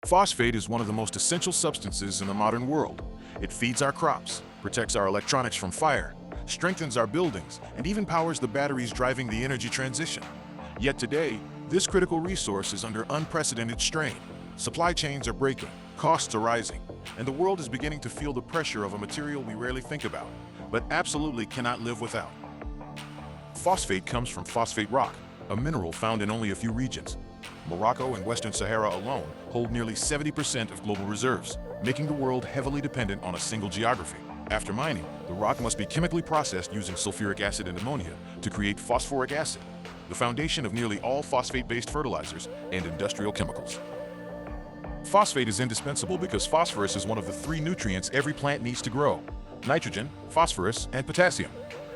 Phosphate is one of the most essential substances in the modern world. It feeds our crops, protects our electronics from fire, strengthens our buildings, and even powers the batteries driving the energy transition. Yet today, this critical resource is under unprecedented strain. Supply chains are breaking, costs are rising, and the world is beginning to feel the pressure of a material we rarely think about, but absolutely cannot live without. Phosphate comes from phosphate rock, a mineral found in only a few regions. Morocco and Western Sahara alone hold nearly 70% of global reserves, making the world heavily dependent on a single geography. After mining, the rock must be chemically processed using sulfuric acid and ammonia to create phosphoric acid, the foundation of nearly all phosphate-based fertilizers and industrial chemicals. Phosphate is indispensable because phosphorus is one of the three nutrients every plant needs to grow: nitrogen, phosphorus, and potassium.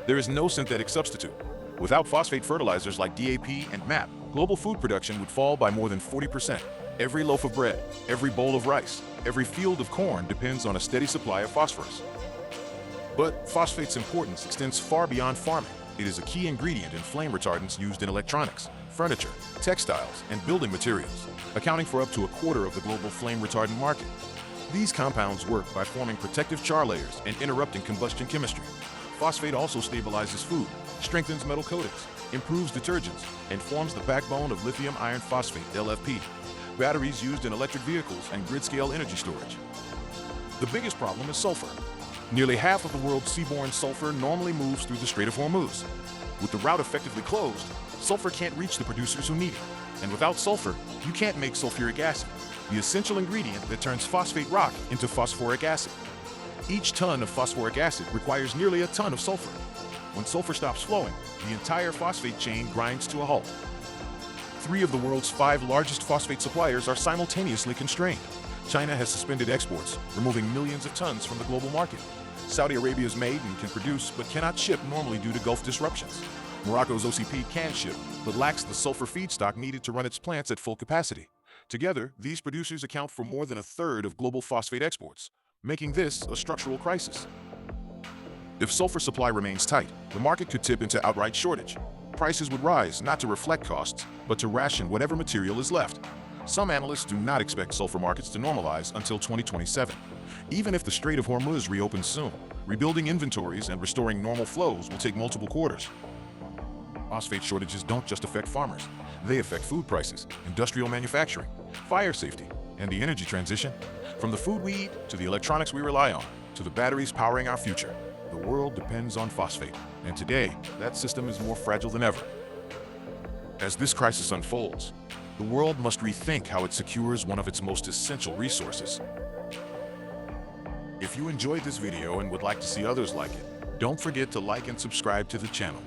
There is no synthetic substitute. Without phosphate fertilizers like DAP and MAP, global food production would fall by more than 40%. Every loaf of bread, every bowl of rice, every field of corn depends on a steady supply of phosphorus. But phosphate's importance extends far beyond farming. It is a key ingredient in flame retardants used in electronics, furniture, textiles, and building materials, accounting for up to a quarter of the global flame retardant market. These compounds work by forming protective char layers and interrupting combustion chemistry. Phosphate also stabilizes food, strengthens metal coatings, improves detergents, and forms the backbone of lithium iron phosphate (LFP), batteries used in electric vehicles and grid-scale energy storage. The biggest problem is sulfur. Nearly half of the world's seaborne sulfur normally moves through the Strait of Hormuz. With the route effectively closed, sulfur can't reach the producers who need it. And without sulfur, you can't make sulfuric acid, the essential ingredient that turns phosphate rock into phosphoric acid. Each ton of phosphoric acid requires nearly a ton of sulfur. When sulfur stops flowing, the entire phosphate chain grinds to a halt. 3 of the world's 5 largest phosphate suppliers are simultaneously constrained. China has suspended exports, removing millions of tons from the global market. Saudi Arabia is made and can produce, but cannot ship normally due to Gulf disruptions. Morocco's OCP can ship, but lacks the sulfur feedstock needed to run its plants at full capacity. Together, these producers account for more than a third of global phosphate exports, making this a structural crisis. If sulfur supply remains tight, the market could tip into outright shortage. Prices would rise not to reflect costs, but to ration whatever material is left. Some analysts do not expect sulfur markets to normalize until 2027. Even if the Strait of Hormuz reopens soon, rebuilding inventories and restoring normal flows will take multiple quarters. Phosphate shortages don't just affect farmers. They affect food prices, industrial manufacturing, fire safety, and the energy transition. From the food we eat, to the electronics we rely on, to the batteries powering our future, the world depends on phosphate. And today, that system is more fragile than ever. As this crisis unfolds, the world must rethink how it secures one of its most essential resources. If you enjoyed this video and would like to see others like it, don't forget to like and subscribe to the channel.